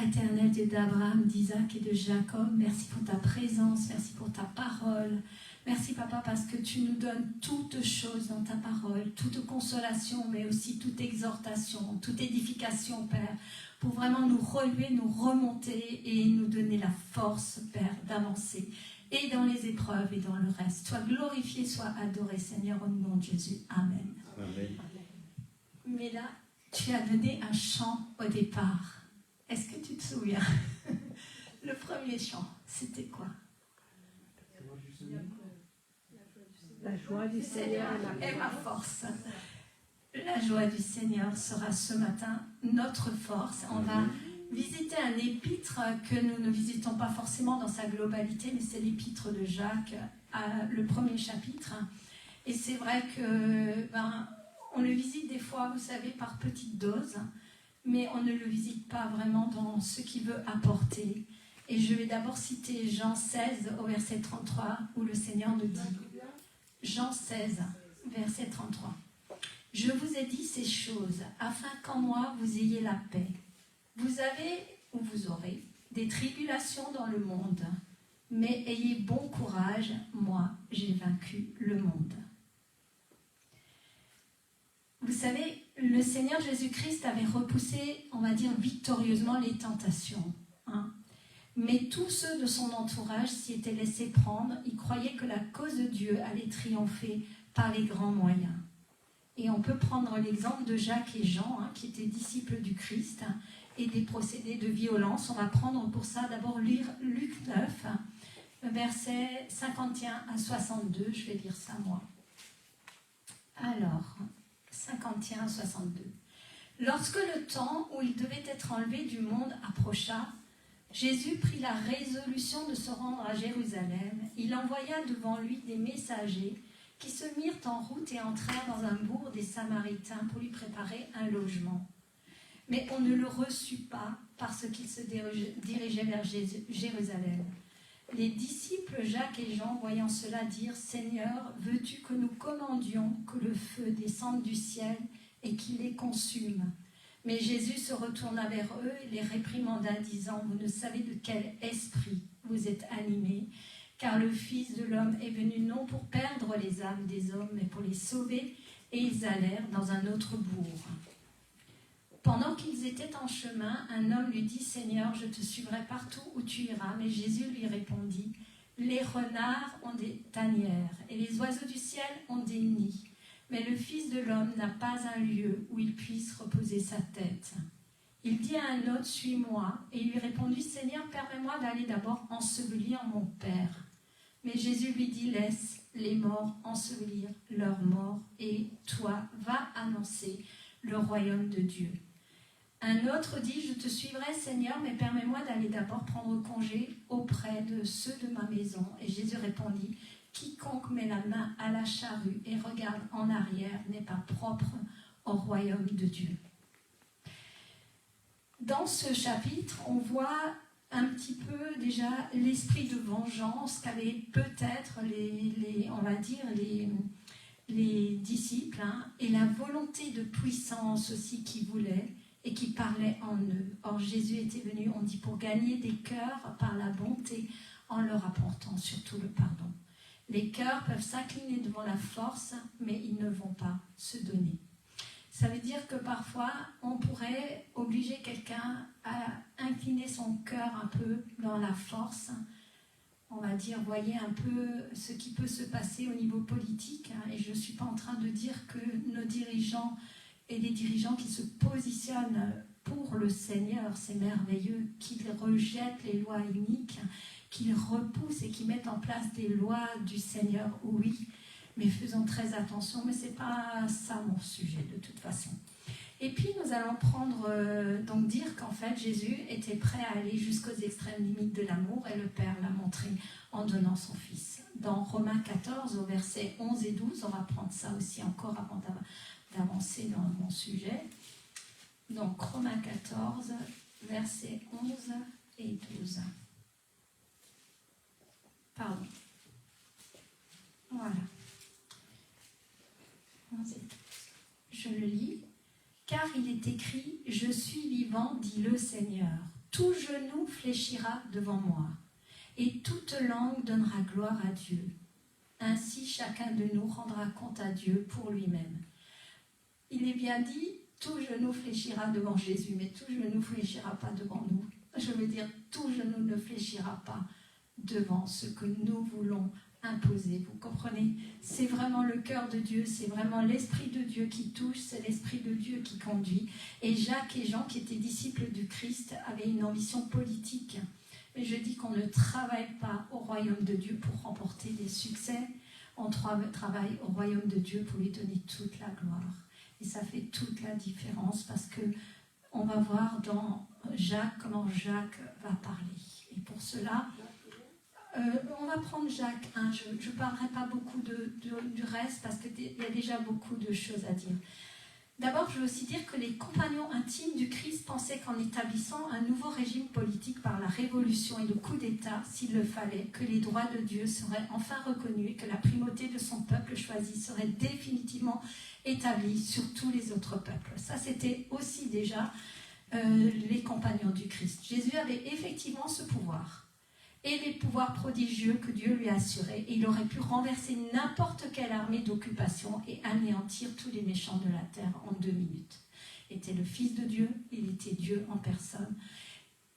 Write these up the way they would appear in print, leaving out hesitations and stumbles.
éternel, Dieu d'Abraham, d'Isaac et de Jacob, merci pour ta présence, merci pour ta parole. Merci, Papa, parce que tu nous donnes toutes choses dans ta parole, toute consolation, mais aussi toute exhortation, toute édification, Père, pour vraiment nous relever, nous remonter et nous donner la force, Père, d'avancer. Et dans les épreuves et dans le reste. Sois glorifié, sois adoré, Seigneur, au nom de Jésus. Amen. Amen. Mais là, tu as donné un chant au départ. Est-ce que tu te souviens? Le premier chant, c'était quoi? La joie du Seigneur est ma force. La joie du Seigneur sera ce matin notre force. On va visiter un épître que nous ne visitons pas forcément dans sa globalité, mais c'est l'épître de Jacques, le premier chapitre. Et c'est vrai que on le visite des fois, vous savez, par petites doses, mais on ne le visite pas vraiment dans ce qu'il veut apporter. Et je vais d'abord citer Jean 16 au verset 33, où le Seigneur nous dit, Jean 16, verset 33, « Je vous ai dit ces choses, afin qu'en moi vous ayez la paix. Vous avez, ou vous aurez, des tribulations dans le monde, mais ayez bon courage, moi j'ai vaincu le monde. » Vous savez, le Seigneur Jésus-Christ avait repoussé, on va dire, victorieusement les tentations. Mais tous ceux de son entourage s'y étaient laissés prendre. Ils croyaient que la cause de Dieu allait triompher par les grands moyens. Et on peut prendre l'exemple de Jacques et Jean, qui étaient disciples du Christ, et des procédés de violence. On va prendre pour ça d'abord lire Luc 9, versets 51 à 62. Je vais lire ça moi. Alors, 51 à 62. Lorsque le temps où il devait être enlevé du monde approcha, Jésus prit la résolution de se rendre à Jérusalem. Il envoya devant lui des messagers qui se mirent en route et entrèrent dans un bourg des Samaritains pour lui préparer un logement. Mais on ne le reçut pas parce qu'il se dirigeait vers Jérusalem. Les disciples Jacques et Jean, voyant cela, dirent « Seigneur, veux-tu que nous commandions que le feu descende du ciel et qu'il les consume ?» Mais Jésus se retourna vers eux et les réprimanda, disant « Vous ne savez de quel esprit vous êtes animés, car le Fils de l'homme est venu non pour perdre les âmes des hommes, mais pour les sauver. » Et ils allèrent dans un autre bourg. Pendant qu'ils étaient en chemin, un homme lui dit « Seigneur, je te suivrai partout où tu iras. » Mais Jésus lui répondit « Les renards ont des tanières et les oiseaux du ciel ont des nids. Mais le Fils de l'homme n'a pas un lieu où il puisse reposer sa tête. » Il dit à un autre « Suis-moi. » Et il lui répondit « Seigneur, permets-moi d'aller d'abord ensevelir mon Père. » Mais Jésus lui dit « Laisse les morts ensevelir leurs morts, et toi, va annoncer le royaume de Dieu. » Un autre dit « Je te suivrai, Seigneur, mais permets-moi d'aller d'abord prendre congé auprès de ceux de ma maison. » Et Jésus répondit « Quiconque met la main à la charrue et regarde en arrière n'est pas propre au royaume de Dieu. » Dans ce chapitre, on voit un petit peu déjà l'esprit de vengeance qu'avaient peut-être les disciples, et la volonté de puissance aussi qu'ils voulaient et qui parlait en eux. Or Jésus était venu, on dit, pour gagner des cœurs par la bonté en leur apportant surtout le pardon. Les cœurs peuvent s'incliner devant la force, mais ils ne vont pas se donner. Ça veut dire que parfois, on pourrait obliger quelqu'un à incliner son cœur un peu dans la force. On va dire, voyez un peu ce qui peut se passer au niveau politique. Et je ne suis pas en train de dire que nos dirigeants et les dirigeants qui se positionnent pour le Seigneur, c'est merveilleux, qu'ils rejettent les lois iniques, qu'ils repoussent et qu'ils mettent en place des lois du Seigneur, oui. Mais faisons très attention, mais ce n'est pas ça mon sujet de toute façon. Et puis nous allons donc dire qu'en fait Jésus était prêt à aller jusqu'aux extrêmes limites de l'amour et le Père l'a montré en donnant son Fils. Dans Romains 14 au verset 11 et 12, on va prendre ça aussi encore avant d'avancer dans mon sujet. Donc Romains 14, versets 11 et 12. Pardon. Voilà. Je le lis. « Car il est écrit, je suis vivant, dit le Seigneur. tout genou fléchira devant moi, et toute langue donnera gloire à Dieu. Ainsi, chacun de nous rendra compte à Dieu pour lui-même. Il est bien dit, tout genou fléchira devant Jésus, mais tout genou ne fléchira pas devant nous. Je veux dire, tout genou ne fléchira pas devant ce que nous voulons imposer. Vous comprenez? C'est vraiment le cœur de Dieu, c'est vraiment l'Esprit de Dieu qui touche, c'est l'Esprit de Dieu qui conduit. Et Jacques et Jean, qui étaient disciples du Christ, avaient une ambition politique. Mais je dis qu'on ne travaille pas au royaume de Dieu pour remporter des succès, on travaille au royaume de Dieu pour lui donner toute la gloire. Et ça fait toute la différence parce que on va voir dans Jacques comment Jacques va parler. Et pour cela, on va prendre Jacques 1. Je ne parlerai pas beaucoup du reste parce qu'il y a déjà beaucoup de choses à dire. D'abord, je veux aussi dire que les compagnons intimes du Christ pensaient qu'en établissant un nouveau régime politique par la révolution et le coup d'État, s'il le fallait, que les droits de Dieu seraient enfin reconnus et que la primauté de son peuple choisi serait définitivement établie sur tous les autres peuples. Ça, c'était aussi déjà les compagnons du Christ. Jésus avait effectivement ce pouvoir et les pouvoirs prodigieux que Dieu lui a assurés. Et il aurait pu renverser n'importe quelle armée d'occupation et anéantir tous les méchants de la terre en 2 minutes. Il était le Fils de Dieu, il était Dieu en personne.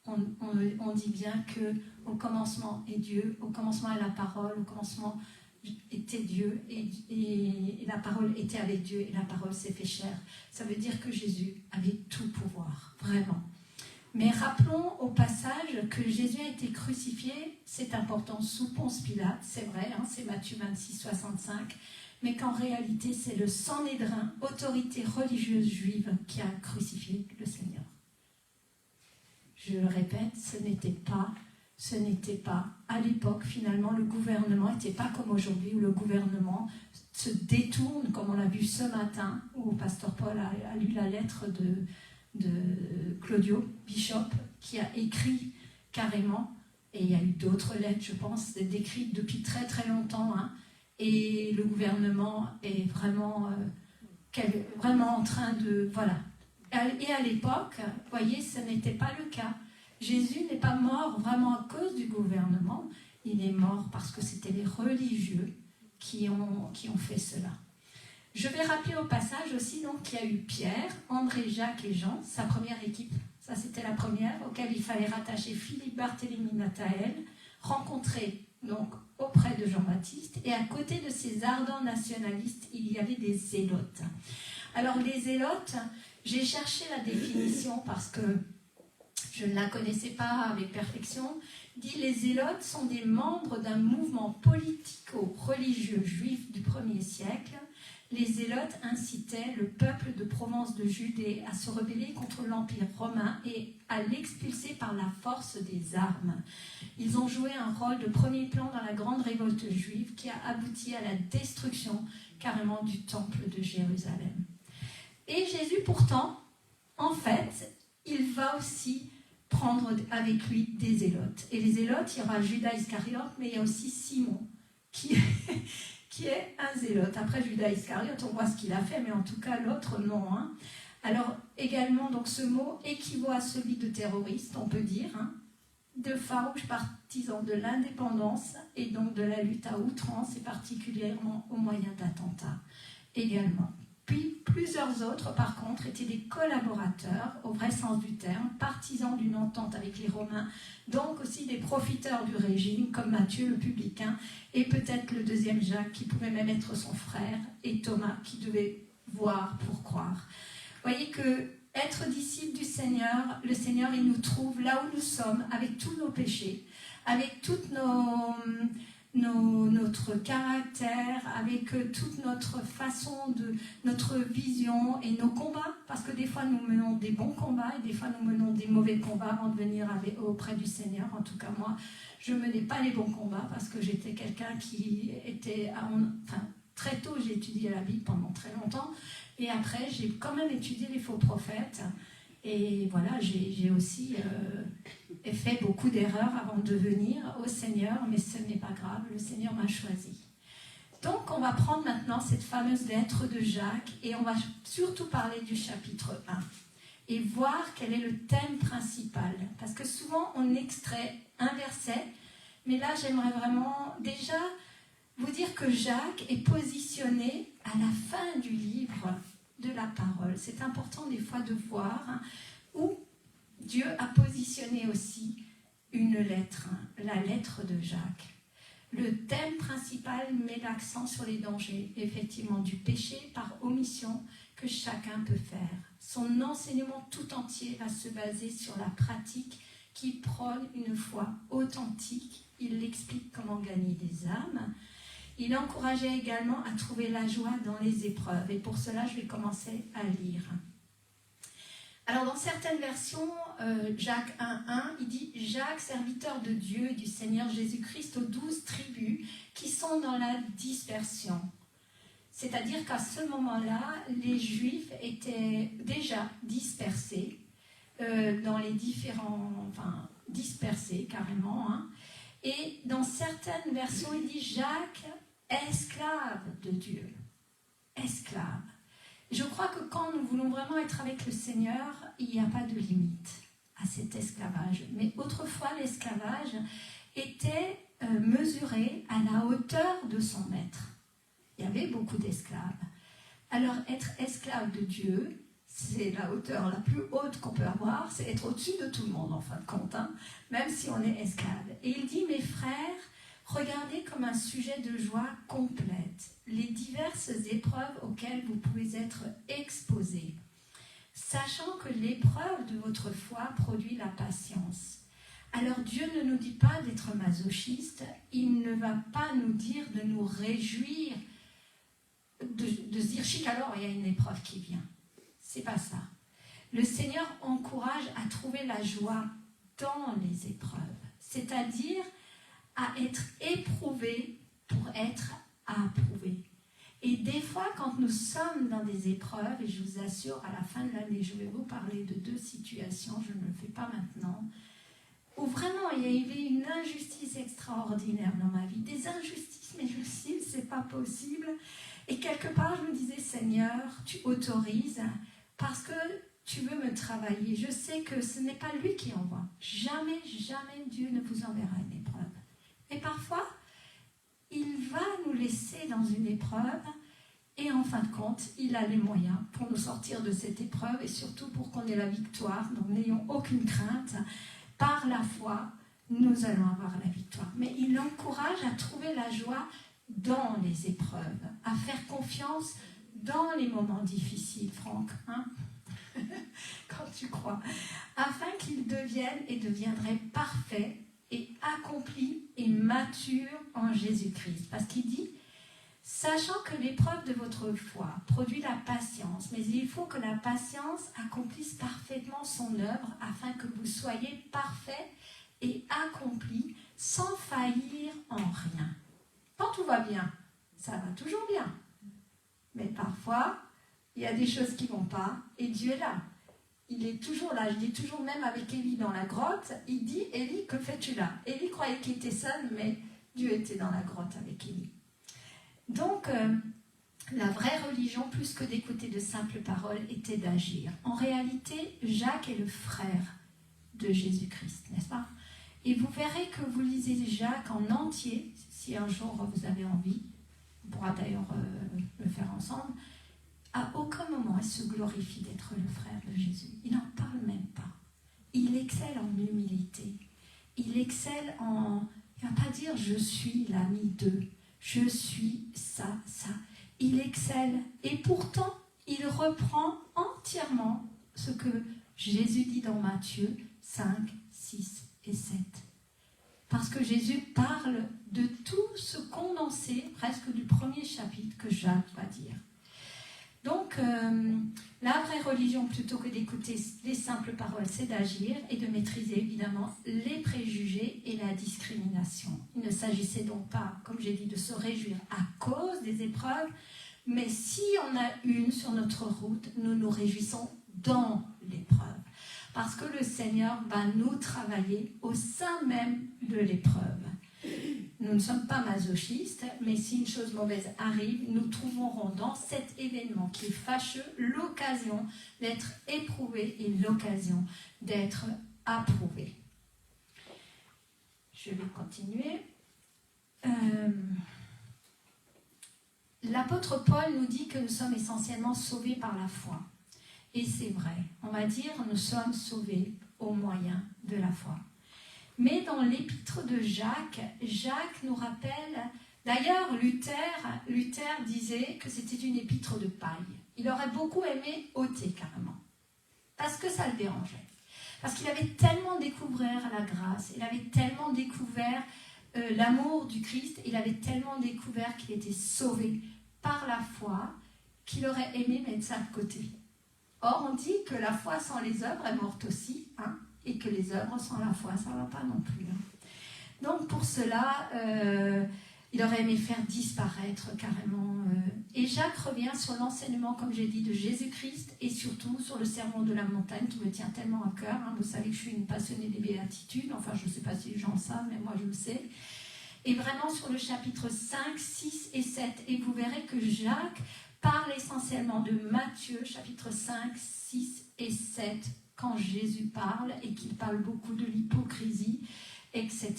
On dit bien qu'au commencement est Dieu, au commencement est la parole, au commencement était Dieu et la parole était avec Dieu et la parole s'est fait chair. Ça veut dire que Jésus avait tout pouvoir, vraiment. Mais rappelons au passage que Jésus a été crucifié, c'est important, sous Ponce Pilate, c'est vrai, hein, c'est Matthieu 26, 65, mais qu'en réalité c'est le Sanhédrin, autorité religieuse juive, qui a crucifié le Seigneur. Je le répète, ce n'était pas, à l'époque finalement le gouvernement n'était pas comme aujourd'hui où le gouvernement se détourne, comme on l'a vu ce matin, où Pasteur Paul a lu la lettre de Claudio Bishop, qui a écrit carrément, et il y a eu d'autres lettres, je pense, décrites depuis très très longtemps, hein, et le gouvernement est vraiment en train de... Voilà. Et à l'époque, vous voyez, ce n'était pas le cas. Jésus n'est pas mort vraiment à cause du gouvernement, il est mort parce que c'était les religieux qui ont fait cela. Je vais rappeler au passage aussi qu'il y a eu Pierre, André, Jacques et Jean, sa première équipe. Ça, c'était la première, auquel il fallait rattacher Philippe, Barthélemy, Nathanaël, rencontrés donc auprès de Jean-Baptiste. Et à côté de ces ardents nationalistes, il y avait des zélotes. Alors, les zélotes, j'ai cherché la définition parce que je ne la connaissais pas avec perfection. Dit les zélotes sont des membres d'un mouvement politico-religieux juif du 1er siècle. Les zélotes incitaient le peuple de Provence de Judée à se rebeller contre l'Empire romain et à l'expulser par la force des armes. Ils ont joué un rôle de premier plan dans la grande révolte juive qui a abouti à la destruction carrément du temple de Jérusalem. Et Jésus pourtant, en fait, il va aussi prendre avec lui des zélotes. Et les zélotes, il y aura Judas Iscariote, mais il y a aussi Simon qui est un zélote. Après Judas Iscariote, on voit ce qu'il a fait, mais en tout cas l'autre non. Hein. Alors également, donc, ce mot équivaut à celui de terroriste, on peut dire, hein, de farouches partisans de l'indépendance et donc de la lutte à outrance et particulièrement au moyen d'attentats également. Puis plusieurs autres, par contre, étaient des collaborateurs, au vrai sens du terme, partisans d'une entente avec les Romains, donc aussi des profiteurs du régime, comme Matthieu le publicain, et peut-être le deuxième Jacques, qui pouvait même être son frère, et Thomas, qui devait voir pour croire. Vous voyez que être disciple du Seigneur, le Seigneur, il nous trouve là où nous sommes, avec tous nos péchés, avec toutes notre caractère, avec toute notre façon notre vision et nos combats, parce que des fois nous menons des bons combats et des fois nous menons des mauvais combats avant de venir auprès du Seigneur. En tout cas moi, je menais pas les bons combats parce que j'étais quelqu'un qui était, très tôt j'ai étudié la Bible pendant très longtemps et après j'ai quand même étudié les faux prophètes. Et voilà, j'ai aussi fait beaucoup d'erreurs avant de venir au Seigneur, mais ce n'est pas grave, le Seigneur m'a choisi. Donc, on va prendre maintenant cette fameuse lettre de Jacques et on va surtout parler du chapitre 1. et voir quel est le thème principal. Parce que souvent, on extrait un verset, mais là, j'aimerais vraiment déjà vous dire que Jacques est positionné à la fin du livre de la parole. C'est important des fois de voir où Dieu a positionné aussi une lettre, la lettre de Jacques. Le thème principal met l'accent sur les dangers, effectivement, du péché par omission que chacun peut faire. Son enseignement tout entier va se baser sur la pratique qui prône une foi authentique. Il explique comment gagner des âmes. Il encourageait également à trouver la joie dans les épreuves. Et pour cela, je vais commencer à lire. Alors, dans certaines versions, Jacques 1.1, il dit « Jacques, serviteur de Dieu et du Seigneur Jésus-Christ aux 12 tribus qui sont dans la dispersion. » C'est-à-dire qu'à ce moment-là, les Juifs étaient déjà dispersés dans les différents... Enfin, dispersés carrément. Et dans certaines versions, il dit « Jacques, esclave de Dieu. » Esclave. Je crois que quand nous voulons vraiment être avec le Seigneur, il n'y a pas de limite à cet esclavage. Mais autrefois, l'esclavage était mesuré à la hauteur de son maître. Il y avait beaucoup d'esclaves. Alors, être esclave de Dieu, c'est la hauteur la plus haute qu'on peut avoir, c'est être au-dessus de tout le monde, en fin de compte, même si on est esclave. Et il dit, mes frères, regardez comme un sujet de joie complète les diverses épreuves auxquelles vous pouvez être exposés, sachant que l'épreuve de votre foi produit la patience. Alors Dieu ne nous dit pas d'être masochiste, il ne va pas nous dire de nous réjouir, de se dire chic alors il y a une épreuve qui vient. C'est pas ça. Le Seigneur encourage à trouver la joie dans les épreuves, c'est-à-dire à être éprouvé pour être approuvé. Et des fois, quand nous sommes dans des épreuves, et je vous assure, à la fin de l'année, je vais vous parler de 2 situations, je ne le fais pas maintenant, où vraiment il y avait une injustice extraordinaire dans ma vie, des injustices, mais je me suis dit, c'est pas possible. Et quelque part, je me disais, Seigneur, tu autorises parce que tu veux me travailler. Je sais que ce n'est pas lui qui envoie. Jamais, jamais Dieu ne vous enverra une épreuve. Et parfois, il va nous laisser dans une épreuve et en fin de compte, il a les moyens pour nous sortir de cette épreuve et surtout pour qu'on ait la victoire. Donc n'ayons aucune crainte. Par la foi, nous allons avoir la victoire. Mais il encourage à trouver la joie dans les épreuves, à faire confiance dans les moments difficiles, Franck, quand tu crois, afin qu'il devienne et deviendrait parfait et accompli et mature en Jésus-Christ. Parce qu'il dit, sachant que l'épreuve de votre foi produit la patience, mais il faut que la patience accomplisse parfaitement son œuvre afin que vous soyez parfaits et accomplis sans faillir en rien. Quand tout va bien, ça va toujours bien. Mais parfois, il y a des choses qui ne vont pas et Dieu est là. Il est toujours là. Je dis toujours, même avec Élie dans la grotte, il dit, Élie, que fais-tu là? Élie croyait qu'il était seul, mais Dieu était dans la grotte avec Élie. Donc, la vraie religion, plus que d'écouter de simples paroles, était d'agir. En réalité, Jacques est le frère de Jésus-Christ, n'est-ce pas? Et vous verrez que vous lisez Jacques en entier, si un jour vous avez envie, on pourra d'ailleurs le faire ensemble. À aucun moment il se glorifie d'être le frère de Jésus. Il n'en parle même pas. Il excelle en humilité. Il excelle en... Il ne va pas dire « je suis l'ami d'eux ». Je suis ça, ça. Il excelle. Et pourtant, il reprend entièrement ce que Jésus dit dans Matthieu 5, 6 et 7. Parce que Jésus parle de tout ce condensé, presque du premier chapitre, que Jacques va dire. Donc, la vraie religion, plutôt que d'écouter les simples paroles, c'est d'agir et de maîtriser évidemment les préjugés et la discrimination. Il ne s'agissait donc pas, comme j'ai dit, de se réjouir à cause des épreuves, mais si on a une sur notre route, nous nous réjouissons dans l'épreuve. Parce que le Seigneur va nous travailler au sein même de l'épreuve. Nous ne sommes pas masochistes, mais si une chose mauvaise arrive, nous trouverons dans cet événement qui est fâcheux l'occasion d'être éprouvés et l'occasion d'être approuvés. Je vais continuer. L'apôtre Paul nous dit que nous sommes essentiellement sauvés par la foi. Et c'est vrai. On va dire nous sommes sauvés au moyen de la foi. Mais dans l'épître de Jacques, Jacques nous rappelle... D'ailleurs, Luther disait que c'était une épître de paille. Il aurait beaucoup aimé ôter carrément. Parce que ça le dérangeait. Parce qu'il avait tellement découvert la grâce, il avait tellement découvert l'amour du Christ, il avait tellement découvert qu'il était sauvé par la foi, qu'il aurait aimé mettre ça de côté. Or, on dit que la foi sans les œuvres est morte aussi, hein, et que les œuvres sans la foi, ça ne va pas non plus. Hein. Donc, pour cela, il aurait aimé faire disparaître carrément. Et Jacques revient sur l'enseignement, comme j'ai dit, de Jésus-Christ et surtout sur le sermon de la montagne qui me tient tellement à cœur. Hein. Vous savez que je suis une passionnée des béatitudes, enfin je ne sais pas si les gens savent, mais moi je le sais. Et vraiment sur le chapitre 5, 6 et 7. Et vous verrez que Jacques parle essentiellement de Matthieu, chapitre 5, 6 et 7, quand Jésus parle et qu'il parle beaucoup de l'hypocrisie, etc.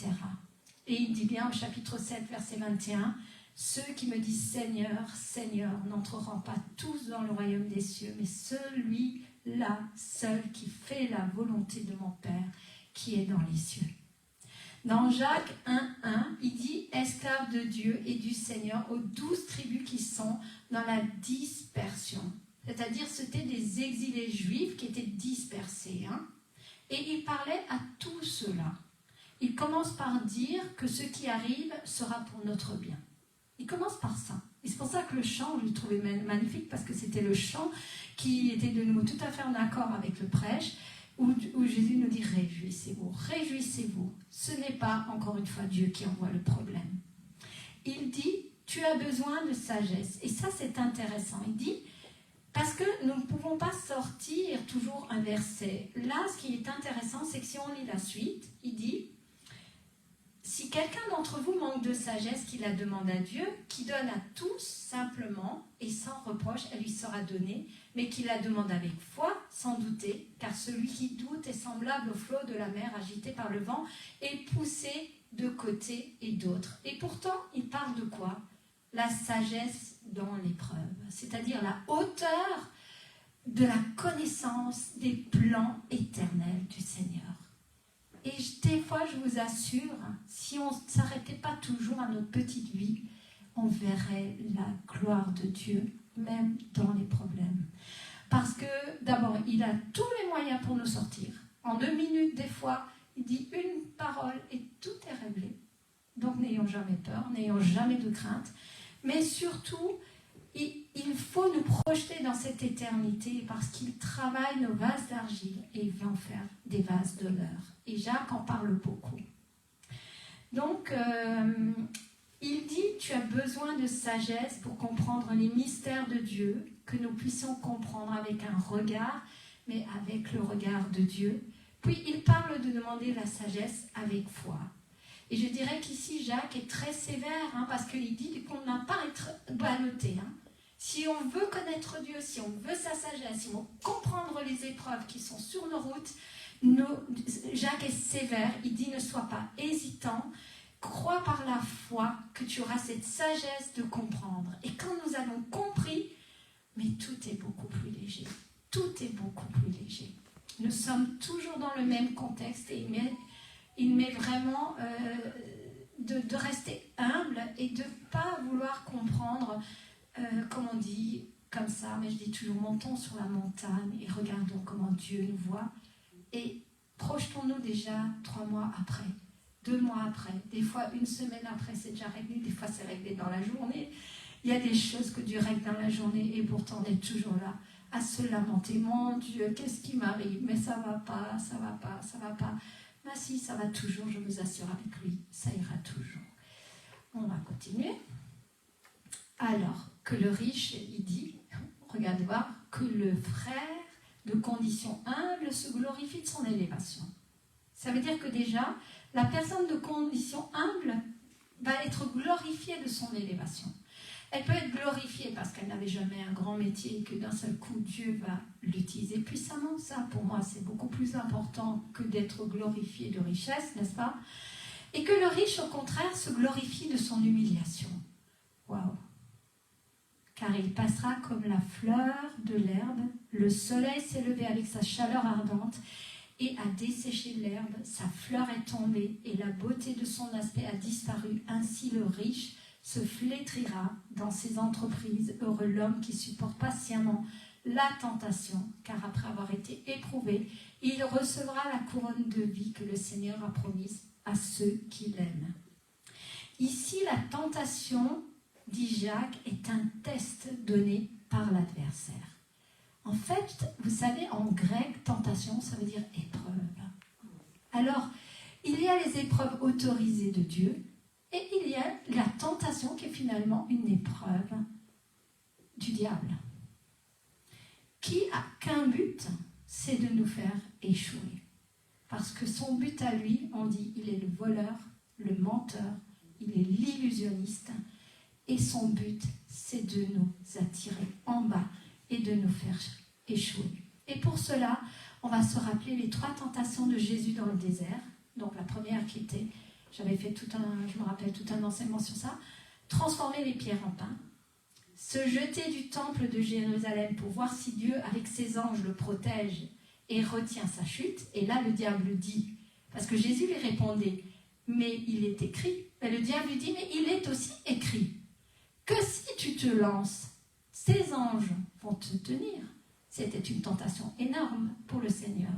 Et il dit bien au chapitre 7, verset 21, « Ceux qui me disent Seigneur, Seigneur, n'entreront pas tous dans le royaume des cieux, mais celui-là seul qui fait la volonté de mon Père qui est dans les cieux. » Dans Jacques 1,1, il dit « Esclaves de Dieu et du Seigneur aux 12 tribus qui sont dans la dispersion. » C'est-à-dire c'était des exilés juifs qui étaient dispersés. Hein. Et il parlait à tous ceux-là. Il commence par dire que ce qui arrive sera pour notre bien. Il commence par ça. Et c'est pour ça que le chant, je le trouvais magnifique, parce que c'était le chant qui était de nouveau tout à fait en accord avec le prêche, où Jésus nous dit « Réjouissez-vous, réjouissez-vous. » Ce n'est pas, encore une fois, Dieu qui envoie le problème. Il dit « Tu as besoin de sagesse. » Et ça, c'est intéressant. Il dit « Parce que nous ne pouvons pas sortir toujours un verset. » Là, ce qui est intéressant, c'est que si on lit la suite, il dit « Si quelqu'un d'entre vous manque de sagesse, qu'il la demande à Dieu, qui donne à tous simplement et sans reproche, elle lui sera donnée, mais qu'il la demande avec foi, sans douter, car celui qui doute est semblable au flot de la mer agité par le vent et poussé de côté et d'autre. » Et pourtant, il parle de quoi? La sagesse dans l'épreuve, c'est-à-dire la hauteur de la connaissance des plans éternels du Seigneur. Et des fois, je vous assure, si on ne s'arrêtait pas toujours à notre petite vie, on verrait la gloire de Dieu, même dans les problèmes. Parce que, d'abord, il a tous les moyens pour nous sortir. En 2 minutes, des fois, il dit une parole et tout est réglé. Donc, n'ayons jamais peur, n'ayons jamais de crainte. Mais surtout, il faut nous projeter dans cette éternité parce qu'il travaille nos vases d'argile et il veut en faire des vases d'honneur. Et Jacques en parle beaucoup. Donc, il dit « Tu as besoin de sagesse pour comprendre les mystères de Dieu, que nous puissions comprendre avec un regard, mais avec le regard de Dieu. » Puis, il parle de demander la sagesse avec foi. Et je dirais qu'ici, Jacques est très sévère, hein, parce qu'il dit qu'on n'a pas à être ballotté. Hein. Si on veut connaître Dieu, si on veut sa sagesse, si on veut comprendre les épreuves qui sont sur nos routes, Jacques est sévère. Il dit « Ne sois pas hésitant, crois par la foi que tu auras cette sagesse de comprendre. » Et quand nous avons compris, mais tout est beaucoup plus léger. Tout est beaucoup plus léger. Nous sommes toujours dans le même contexte et il met vraiment de rester humble et de ne pas vouloir comprendre, comme on dit, comme ça, mais je dis toujours, montons sur la montagne et regardons comment Dieu nous voit. Et projetons-nous déjà 3 mois après, 2 mois après, des fois 1 semaine après, c'est déjà réglé, des fois c'est réglé dans la journée. Il y a des choses que Dieu règle dans la journée et pourtant on est toujours là à se lamenter. Mon Dieu, qu'est-ce qui m'arrive? Mais ça va pas, ça va pas, ça va pas. Mais si, ça va toujours, je vous assure, avec lui, ça ira toujours. On va continuer. Alors, que le riche, il dit, regardez voir, que le frère de condition humble se glorifie de son élévation. Ça veut dire que déjà, la personne de condition humble, va être glorifiée de son élévation. Elle peut être glorifiée parce qu'elle n'avait jamais un grand métier et que d'un seul coup, Dieu va l'utiliser puissamment. Ça, pour moi, c'est beaucoup plus important que d'être glorifié de richesse, n'est-ce pas? Et que le riche, au contraire, se glorifie de son humiliation. Waouh! Car il passera comme la fleur de l'herbe, le soleil s'est levé avec sa chaleur ardente et a desséché l'herbe, sa fleur est tombée et la beauté de son aspect a disparu. Ainsi le riche se flétrira dans ses entreprises. Heureux l'homme qui supporte patiemment la tentation, car après avoir été éprouvé, il recevra la couronne de vie que le Seigneur a promise à ceux qui l'aiment. Ici, la tentation, dit Jacques, est un test donné par l'adversaire. En fait, vous savez, en grec, tentation, ça veut dire épreuve. Alors, il y a les épreuves autorisées de Dieu et il y a la tentation qui est finalement une épreuve du diable, qui a qu'un but, c'est de nous faire échouer. Parce que son but à lui, on dit, il est le voleur, le menteur, il est l'illusionniste, et son but, c'est de nous attirer en bas et de nous faire échouer. Et pour cela, on va se rappeler les 3 tentations de Jésus dans le désert. Donc la première qui était, j'avais fait je me rappelle tout un enseignement sur ça, transformer les pierres en pain, se jeter du temple de Jérusalem pour voir si Dieu, avec ses anges, le protège et retient sa chute. Et là, le diable dit, parce que Jésus lui répondait, mais il est écrit. Et le diable lui dit, mais il est aussi écrit que si tu te lances, ces anges vont te tenir. C'était une tentation énorme pour le Seigneur.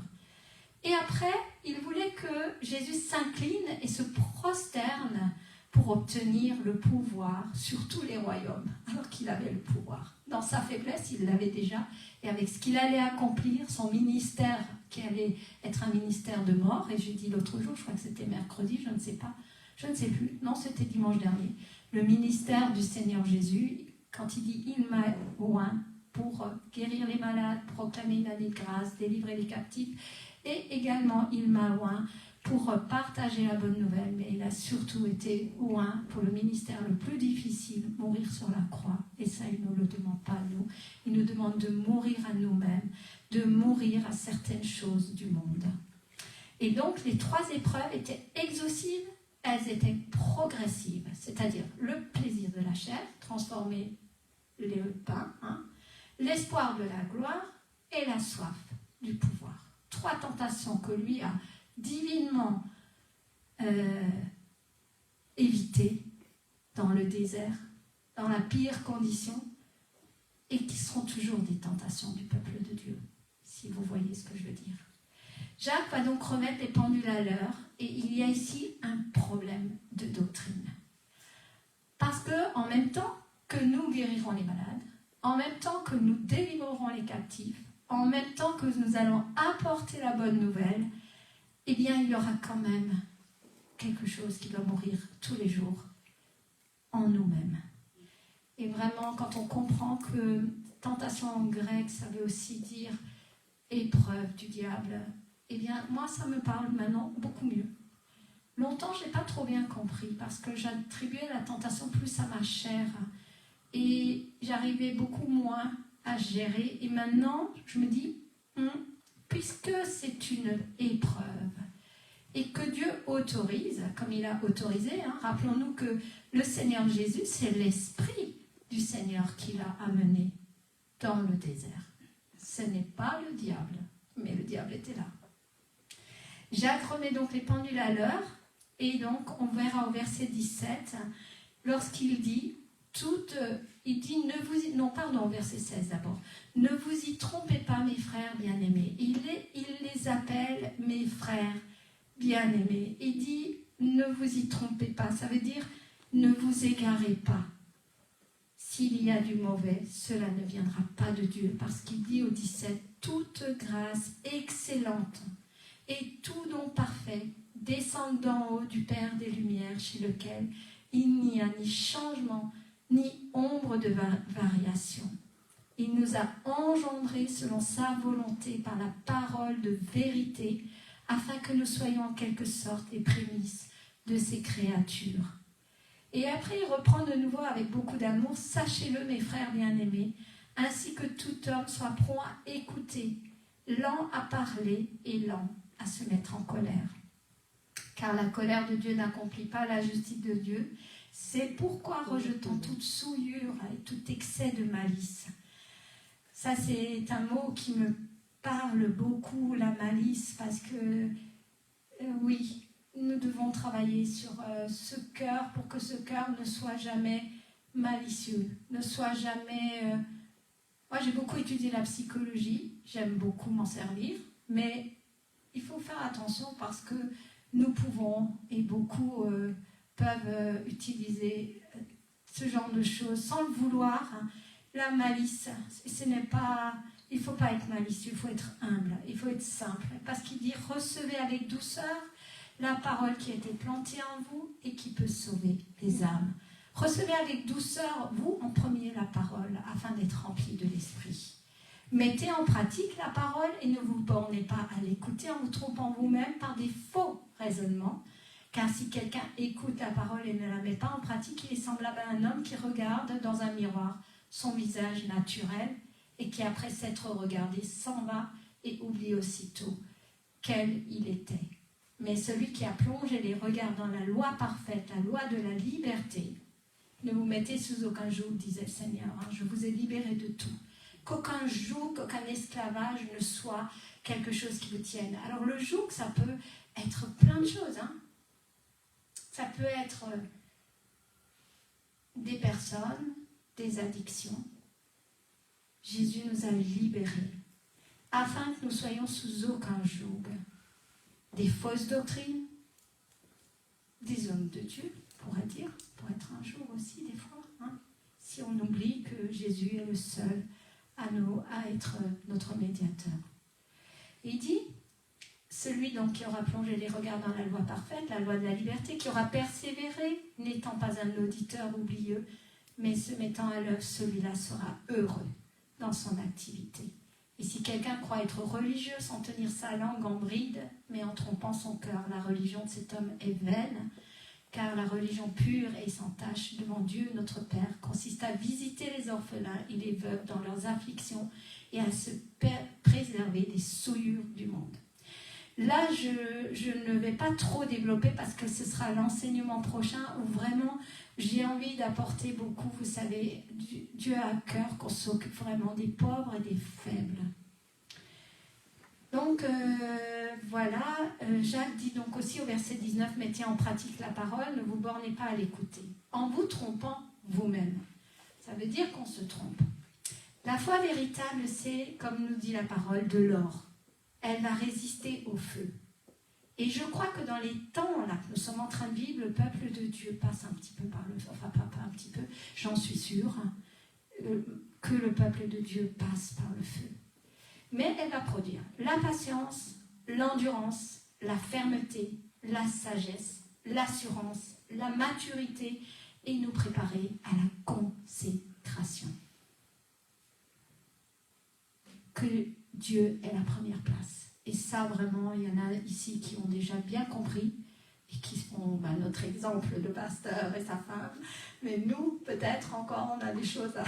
Et après, il voulait que Jésus s'incline et se prosterne pour obtenir le pouvoir sur tous les royaumes, alors qu'il avait le pouvoir. Dans sa faiblesse, il l'avait déjà, et avec ce qu'il allait accomplir, son ministère, qui allait être un ministère de mort, et j'ai dit l'autre jour, je crois que c'était mercredi, je ne sais pas, je ne sais plus, non, c'était dimanche dernier, le ministère du Seigneur Jésus, quand il dit « Il m'a oint » pour guérir les malades, proclamer une année de grâce, délivrer les captifs, et également il m'a oint pour partager la bonne nouvelle, mais il a surtout été oint pour le ministère le plus difficile, mourir sur la croix. Et ça, il ne nous le demande pas à nous. Il nous demande de mourir à nous-mêmes, de mourir à certaines choses du monde. Et donc, les 3 épreuves étaient exaucives, elles étaient progressives, c'est-à-dire le plaisir de la chair, transformer le pain, l'espoir de la gloire et la soif du pouvoir. 3 tentations que lui a divinement évitées dans le désert, dans la pire condition, et qui seront toujours des tentations du peuple de Dieu, si vous voyez ce que je veux dire. Jacques va donc remettre les pendules à l'heure, et il y a ici un problème de doctrine. Parce que, en même temps que nous guérirons les malades, en même temps que nous délivrerons les captifs, en même temps que nous allons apporter la bonne nouvelle, eh bien, il y aura quand même quelque chose qui doit mourir tous les jours en nous-mêmes. Et vraiment, quand on comprend que tentation en grec, ça veut aussi dire épreuve du diable, eh bien, moi, ça me parle maintenant beaucoup mieux. Longtemps, je n'ai pas trop bien compris parce que j'attribuais la tentation plus à ma chair et j'arrivais beaucoup moins à gérer. Et maintenant, je me dis, puisque c'est une épreuve et que Dieu autorise, comme il a autorisé, rappelons-nous que le Seigneur Jésus, c'est l'Esprit du Seigneur qui l'a amené dans le désert. Ce n'est pas le diable, mais le diable était là. Jacques remet donc les pendules à l'heure, et donc on verra au verset 17, lorsqu'il dit, au verset 16 d'abord, ne vous y trompez pas mes frères bien-aimés, il les appelle mes frères bien-aimés, il dit, ne vous y trompez pas, ça veut dire, ne vous égarez pas. S'il y a du mauvais, cela ne viendra pas de Dieu, parce qu'il dit au 17, toute grâce excellente et tout don parfait descend d'en haut du Père des Lumières, chez lequel il n'y a ni changement, ni ombre de variation. Il nous a engendrés selon sa volonté par la parole de vérité, afin que nous soyons en quelque sorte les prémices de ses créatures. Et après, il reprend de nouveau avec beaucoup d'amour. Sachez-le, mes frères bien-aimés, ainsi que tout homme soit prompt à écouter, lent à parler et lent à se mettre en colère. Car la colère de Dieu n'accomplit pas la justice de Dieu. C'est pourquoi, rejetant toute souillure et tout excès de malice. Ça, c'est un mot qui me parle beaucoup, la malice, parce que, oui, nous devons travailler sur ce cœur pour que ce cœur ne soit jamais malicieux, ne soit jamais... Moi, j'ai beaucoup étudié la psychologie, j'aime beaucoup m'en servir, mais il faut faire attention parce que nous pouvons, et beaucoup peuvent utiliser ce genre de choses sans le vouloir. Hein. La malice, ce n'est pas... Il ne faut pas être malicieux, il faut être humble, il faut être simple. Parce qu'il dit, recevez avec douceur la parole qui a été plantée en vous et qui peut sauver les âmes. Recevez avec douceur, vous en premier, la parole, afin d'être remplis de l'esprit. Mettez en pratique la parole et ne vous bornez pas à l'écouter en vous trompant vous-même par des faux raisonnements. Car si quelqu'un écoute la parole et ne la met pas en pratique, il est semblable à un homme qui regarde dans un miroir son visage naturel et qui, après s'être regardé, s'en va et oublie aussitôt quel il était. Mais celui qui a plongé les regards dans la loi parfaite, la loi de la liberté, ne vous mettez sous aucun joug, disait le Seigneur, hein, je vous ai libéré de tout. Qu'aucun joug, qu'aucun esclavage ne soit quelque chose qui vous tienne. Alors le joug, ça peut être plein de choses. Hein. Ça peut être des personnes, des addictions. Jésus nous a libérés afin que nous soyons sous aucun joug. Des fausses doctrines, des hommes de Dieu, on pourrait dire, pour être un jour aussi des fois, hein, si on oublie que Jésus est le seul à être notre médiateur. Il dit, celui donc qui aura plongé les regards dans la loi parfaite, la loi de la liberté, qui aura persévéré, n'étant pas un auditeur oublieux, mais se mettant à l'œuvre, celui-là sera heureux dans son activité. Et si quelqu'un croit être religieux sans tenir sa langue en bride, mais en trompant son cœur, la religion de cet homme est vaine, car la religion pure et sans tache devant Dieu notre Père consiste à visiter les orphelins et les veuves dans leurs afflictions et à se préserver des souillures du monde. Là, je ne vais pas trop développer parce que ce sera l'enseignement prochain où vraiment j'ai envie d'apporter beaucoup, vous savez, Dieu a à cœur qu'on s'occupe vraiment des pauvres et des faibles. Donc voilà, Jacques dit donc aussi au verset 19, mettez en pratique la parole, ne vous bornez pas à l'écouter, en vous trompant vous-même. Ça veut dire qu'on se trompe. La foi véritable, c'est, comme nous dit la parole, de l'or. Elle va résister au feu. Et je crois que dans les temps là que nous sommes en train de vivre, le peuple de Dieu passe un petit peu par le feu, enfin pas un petit peu, j'en suis sûre, que le peuple de Dieu passe par le feu. Mais elle va produire la patience, l'endurance, la fermeté, la sagesse, l'assurance, la maturité et nous préparer à la consécration. Que Dieu est la première place. Et ça, vraiment, il y en a ici qui ont déjà bien compris et qui sont notre exemple de pasteur et sa femme. Mais nous, peut-être encore, on a des choses à...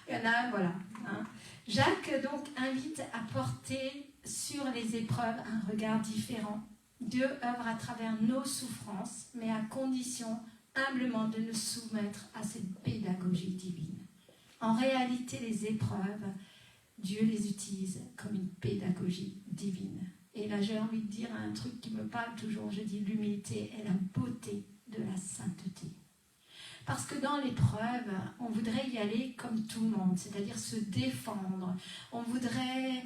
il y en a, voilà. Hein. Jacques, donc, invite à porter sur les épreuves un regard différent. Dieu œuvre à travers nos souffrances, mais à condition humblement de nous soumettre à cette pédagogie divine. En réalité, les épreuves, Dieu les utilise comme une pédagogie divine. Et là, j'ai envie de dire un truc qui me parle toujours. Je dis l'humilité et la beauté de la sainteté. Parce que dans l'épreuve, on voudrait y aller comme tout le monde, c'est-à-dire se défendre. On voudrait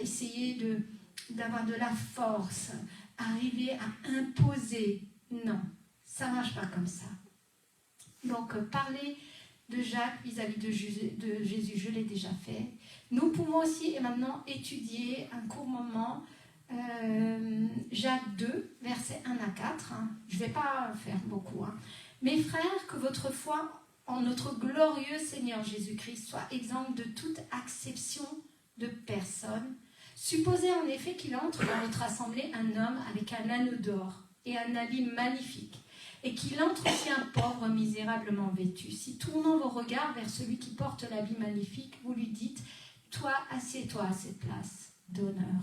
essayer d'avoir de la force, arriver à imposer. Non, ça ne marche pas comme ça. Donc, parler de Jacques vis-à-vis de Jésus, je l'ai déjà fait. Nous pouvons aussi, et maintenant, étudier un court moment Jacques 2, versets 1 à 4. Hein. Je ne vais pas faire beaucoup. Hein. Mes frères, que votre foi en notre glorieux Seigneur Jésus-Christ soit exempte de toute acception de personne. Supposez en effet qu'il entre dans notre assemblée un homme avec un anneau d'or et un habit magnifique, et qu'il entretient pauvre, misérablement vêtu. Si tournant vos regards vers celui qui porte l'habit magnifique, vous lui dites, toi, assieds-toi à cette place d'honneur.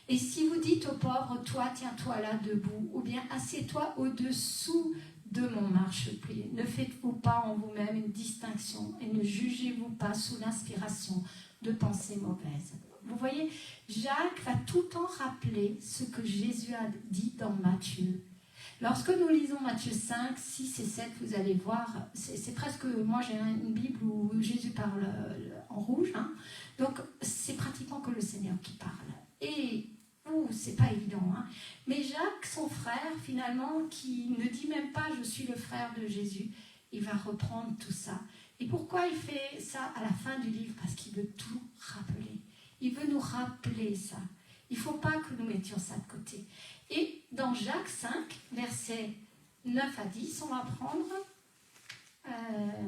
Et si vous dites au pauvre, toi, tiens-toi là debout, ou bien assieds-toi au-dessous de mon marchepied, ne faites-vous pas en vous-même une distinction et ne jugez-vous pas sous l'inspiration de pensées mauvaises. Vous voyez, Jacques va tout le temps rappeler ce que Jésus a dit dans Matthieu. Lorsque nous lisons Matthieu 5, 6 et 7, vous allez voir, c'est presque, moi j'ai une Bible où Jésus parle en rouge, hein, donc c'est pratiquement que le Seigneur qui parle. Et c'est pas évident, hein, mais Jacques, son frère, finalement, qui ne dit même pas « je suis le frère de Jésus », il va reprendre tout ça. Et pourquoi il fait ça à la fin du livre? Parce qu'il veut tout rappeler. Il veut nous rappeler ça. Il ne faut pas que nous mettions ça de côté. Et dans Jacques 5, versets 9 à 10, on va prendre,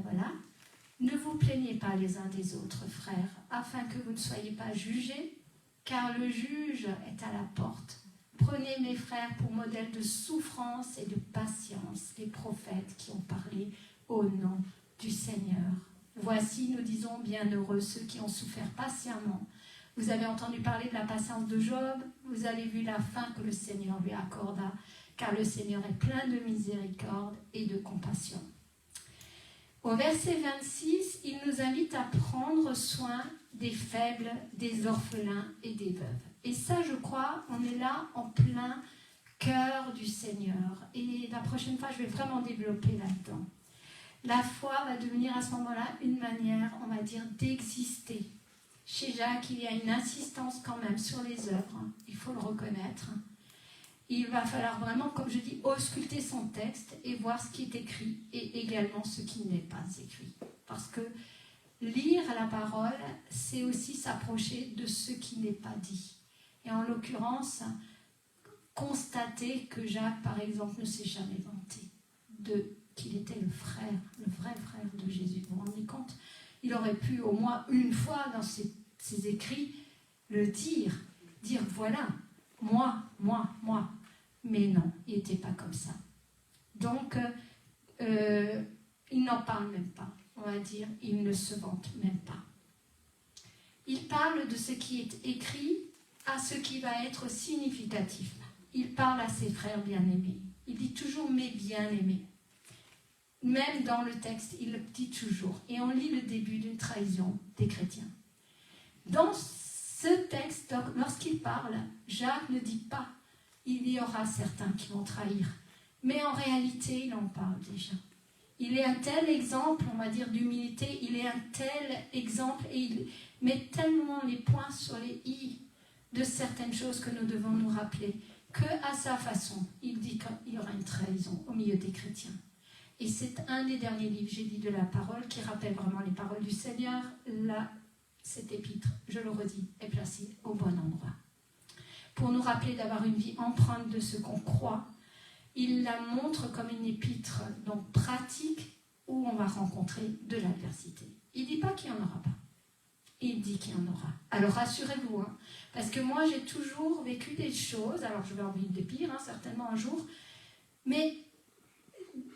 voilà, « Ne vous plaignez pas les uns des autres, frères, afin que vous ne soyez pas jugés, car le juge est à la porte. Prenez mes frères pour modèle de souffrance et de patience, les prophètes qui ont parlé au nom du Seigneur. Voici, nous disons, bienheureux ceux qui ont souffert patiemment. Vous avez entendu parler de la patience de Job, vous avez vu la fin que le Seigneur lui accorda, car le Seigneur est plein de miséricorde et de compassion. » Au verset 26, il nous invite à prendre soin des faibles, des orphelins et des veuves. Et ça, je crois, on est là en plein cœur du Seigneur. Et la prochaine fois, je vais vraiment développer là-dedans. La foi va devenir à ce moment-là une manière, on va dire, d'exister. Chez Jacques, il y a une insistance quand même sur les œuvres, il faut le reconnaître. Il va falloir vraiment, comme je dis, ausculter son texte et voir ce qui est écrit et également ce qui n'est pas écrit. Parce que lire la parole, c'est aussi s'approcher de ce qui n'est pas dit. Et en l'occurrence, constater que Jacques, par exemple, ne s'est jamais vanté qu'il était le vrai frère de Jésus. Vous vous rendez compte? Il aurait pu au moins une fois dans ses écrits le dire voilà, moi. Mais non, il n'était pas comme ça. Donc, il n'en parle même pas, on va dire, il ne se vante même pas. Il parle de ce qui est écrit à ce qui va être significatif. Il parle à ses frères bien-aimés. Il dit toujours « mes bien-aimés ». Même dans le texte, il le dit toujours. Et on lit le début d'une trahison des chrétiens. Dans ce texte, lorsqu'il parle, Jacques ne dit pas « il y aura certains qui vont trahir ». Mais en réalité, il en parle déjà. Il est un tel exemple, on va dire, d'humilité, il est un tel exemple et il met tellement les points sur les i de certaines choses que nous devons nous rappeler, qu'à sa façon, il dit qu'il y aura une trahison au milieu des chrétiens. Et c'est un des derniers livres, j'ai dit, de la parole, qui rappelle vraiment les paroles du Seigneur. Là, cet épître, je le redis, est placé au bon endroit. Pour nous rappeler d'avoir une vie empreinte de ce qu'on croit, il la montre comme une épître donc pratique où on va rencontrer de l'adversité. Il ne dit pas qu'il n'y en aura pas. Il dit qu'il y en aura. Alors rassurez-vous, hein, parce que moi j'ai toujours vécu des choses, alors je vais en vivre des pires, hein, certainement un jour, mais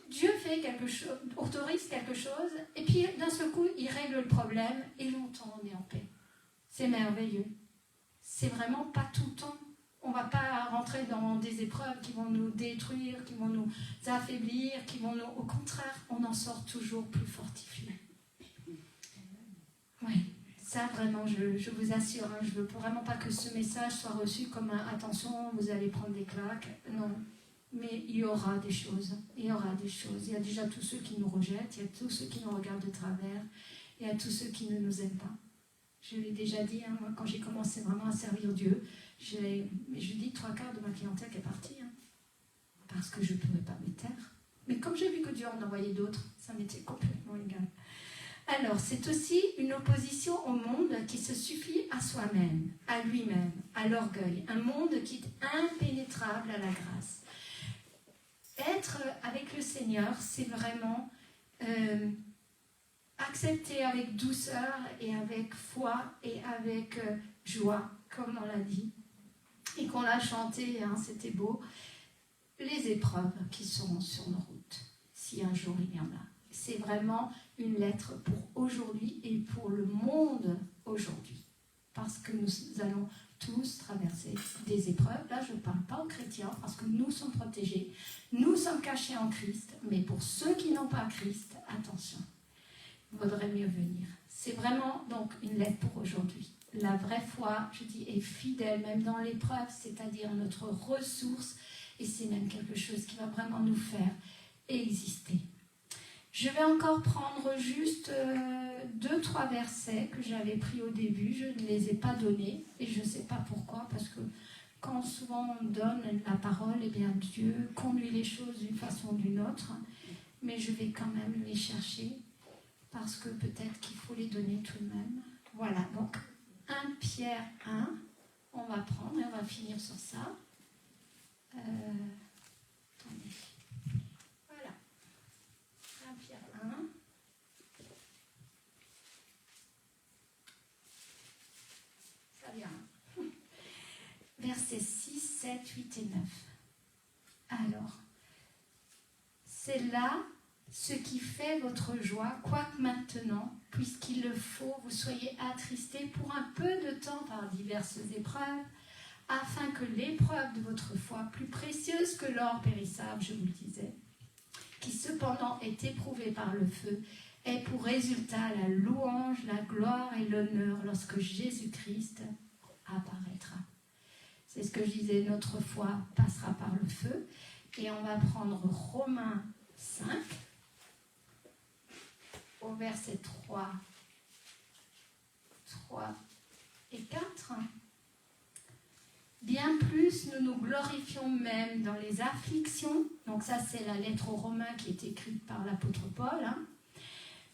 Dieu fait quelque chose, autorise quelque chose, et puis d'un seul coup il règle le problème et longtemps on est en paix. C'est merveilleux. C'est vraiment pas tout le temps. On ne va pas rentrer dans des épreuves qui vont nous détruire, qui vont nous affaiblir, Au contraire, on en sort toujours plus fortifié. Oui, ça vraiment, je vous assure, hein, je ne veux vraiment pas que ce message soit reçu comme un « attention, vous allez prendre des claques ». Non, mais il y aura des choses. Il y aura des choses. Il y a déjà tous ceux qui nous rejettent, il y a tous ceux qui nous regardent de travers, il y a tous ceux qui ne nous aiment pas. Je l'ai déjà dit, hein, moi, quand j'ai commencé vraiment à servir Dieu, je dis 3/4 de ma clientèle qui est partie, hein, parce que je ne pouvais pas me taire. Mais comme j'ai vu que Dieu en envoyait d'autres, ça m'était complètement égal. Alors, c'est aussi une opposition au monde qui se suffit à soi-même, à lui-même, à l'orgueil. Un monde qui est impénétrable à la grâce. Être avec le Seigneur, c'est vraiment accepter avec douceur et avec foi et avec joie, comme on l'a dit, et qu'on l'a chanté, hein, c'était beau. les épreuves qui seront sur nos routes, si un jour il y en a. C'est vraiment une lettre pour aujourd'hui et pour le monde aujourd'hui. Parce que nous allons tous traverser des épreuves. Là, je ne parle pas aux chrétiens parce que nous sommes protégés. Nous sommes cachés en Christ. Mais pour ceux qui n'ont pas Christ, attention, il vaudrait mieux venir. C'est vraiment donc une lettre pour aujourd'hui. La vraie foi, je dis, est fidèle, même dans l'épreuve, c'est-à-dire notre ressource. Et c'est même quelque chose qui va vraiment nous faire exister. Je vais encore prendre juste 2-3 versets que j'avais pris au début. Je ne les ai pas donnés et je ne sais pas pourquoi, parce que quand souvent on donne la parole, eh bien Dieu conduit les choses d'une façon ou d'une autre. Mais je vais quand même les chercher parce que peut-être qu'il faut les donner tout de même. Voilà, donc 1 Pierre 1, on va prendre et on va finir sur ça. Attendez. Voilà. 1 Pierre 1. Ça vient. Versets 6, 7, 8 et 9. Alors, c'est là ce qui fait votre joie, quoique maintenant, puisqu'il le faut, vous soyez attristés pour un peu de temps par diverses épreuves, afin que l'épreuve de votre foi, plus précieuse que l'or périssable, je vous le disais, qui cependant est éprouvée par le feu, ait pour résultat la louange, la gloire et l'honneur lorsque Jésus-Christ apparaîtra. C'est ce que je disais, notre foi passera par le feu. Et on va prendre Romains 5, au verset 3 et 4. Bien plus, nous nous glorifions même dans les afflictions. Donc ça, c'est la lettre aux Romains qui est écrite par l'apôtre Paul.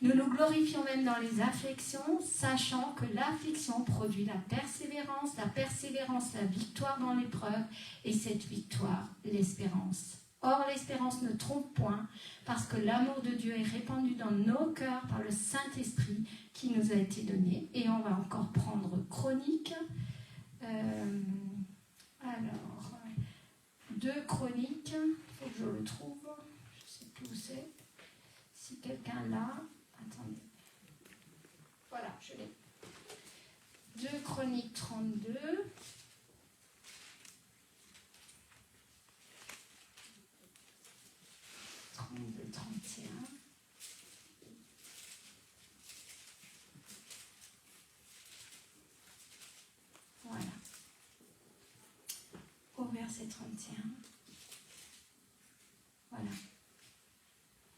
Nous nous glorifions même dans les afflictions, sachant que l'affliction produit la persévérance la victoire dans l'épreuve, et cette victoire, l'espérance. Or, l'espérance ne trompe point, parce que l'amour de Dieu est répandu dans nos cœurs par le Saint-Esprit qui nous a été donné. Et on va encore prendre Chroniques. Alors, 2 Chroniques, il faut que je le trouve, je ne sais plus où c'est. Si quelqu'un l'a, attendez. Voilà, je l'ai. 2 Chroniques 32. 32, 31. Voilà. Au verset 31. Voilà.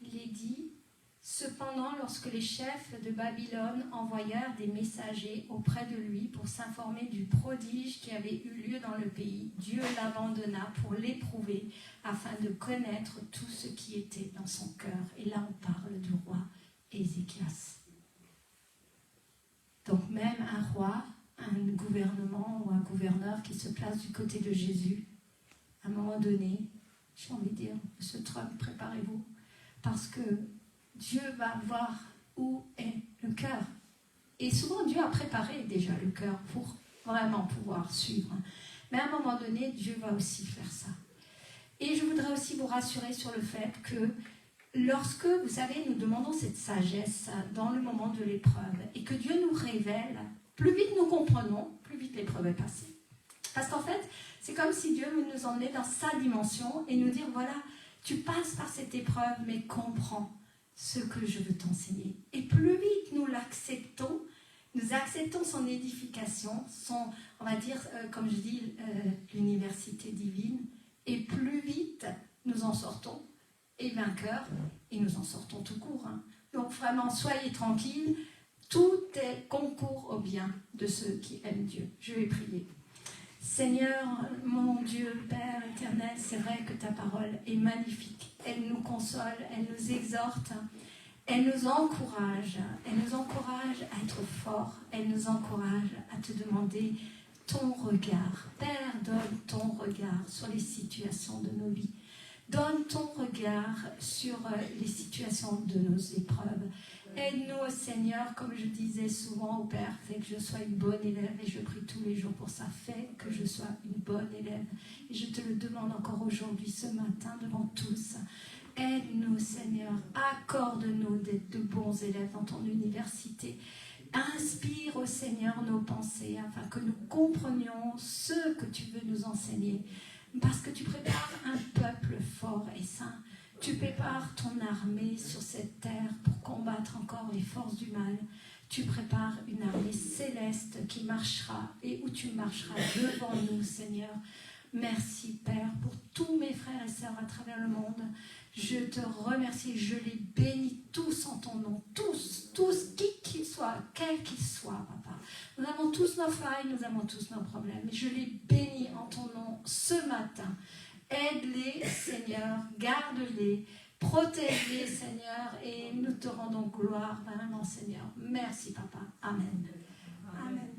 Il est dit, cependant, lorsque les chefs de Babylone envoyèrent des messagers auprès de lui pour s'informer du prodige qui avait eu lieu dans le pays, Dieu l'abandonna pour l'éprouver afin de connaître tout ce qui était dans son cœur. Et là, on parle du roi Ézéchias. Donc même un roi, un gouvernement ou un gouverneur qui se place du côté de Jésus, à un moment donné, j'ai envie de dire, Monsieur Trump, préparez-vous, parce que Dieu va voir où est le cœur. Et souvent, Dieu a préparé déjà le cœur pour vraiment pouvoir suivre. Mais à un moment donné, Dieu va aussi faire ça. Et je voudrais aussi vous rassurer sur le fait que lorsque, vous savez, nous demandons cette sagesse dans le moment de l'épreuve et que Dieu nous révèle, plus vite nous comprenons, plus vite l'épreuve est passée. Parce qu'en fait, c'est comme si Dieu nous emmenait dans sa dimension et nous dire, voilà, tu passes par cette épreuve, mais comprends ce que je veux t'enseigner. Et plus vite nous l'acceptons, nous acceptons son édification, son, on va dire, comme je dis, l'université divine, et plus vite nous en sortons, et vainqueurs, et nous en sortons tout court. Donc vraiment, soyez tranquilles, tout est concours au bien de ceux qui aiment Dieu. Je vais prier. Seigneur, mon Dieu, Père éternel, c'est vrai que ta parole est magnifique. Elle nous console, elle nous exhorte, elle nous encourage à être forts, elle nous encourage à te demander ton regard. Père, donne ton regard sur les situations de nos vies. Donne ton regard sur les situations de nos épreuves. Aide-nous, Seigneur, comme je disais souvent au Père, fais que je sois une bonne élève et je prie tous les jours pour ça. Fais que je sois une bonne élève. Et je te le demande encore aujourd'hui, ce matin, devant tous. Aide-nous, Seigneur. Accorde-nous d'être de bons élèves dans ton université. Inspire au Seigneur nos pensées afin que nous comprenions ce que tu veux nous enseigner. Parce que tu prépares un peuple fort et saint. Tu prépares ton armée sur cette terre pour combattre encore les forces du mal. Tu prépares une armée céleste qui marchera et où tu marcheras devant nous, Seigneur. Merci, Père, pour tous mes frères et sœurs à travers le monde. Je te remercie, je les bénis tous en ton nom, tous, qui qu'ils soient, quels qu'ils soient, Papa. Nous avons tous nos failles, nous avons tous nos problèmes, mais je les bénis en ton nom ce matin. Aide-les, Seigneur, garde-les, protège-les, Seigneur, et nous te rendons gloire, vraiment, Seigneur. Merci, Papa. Amen. Amen.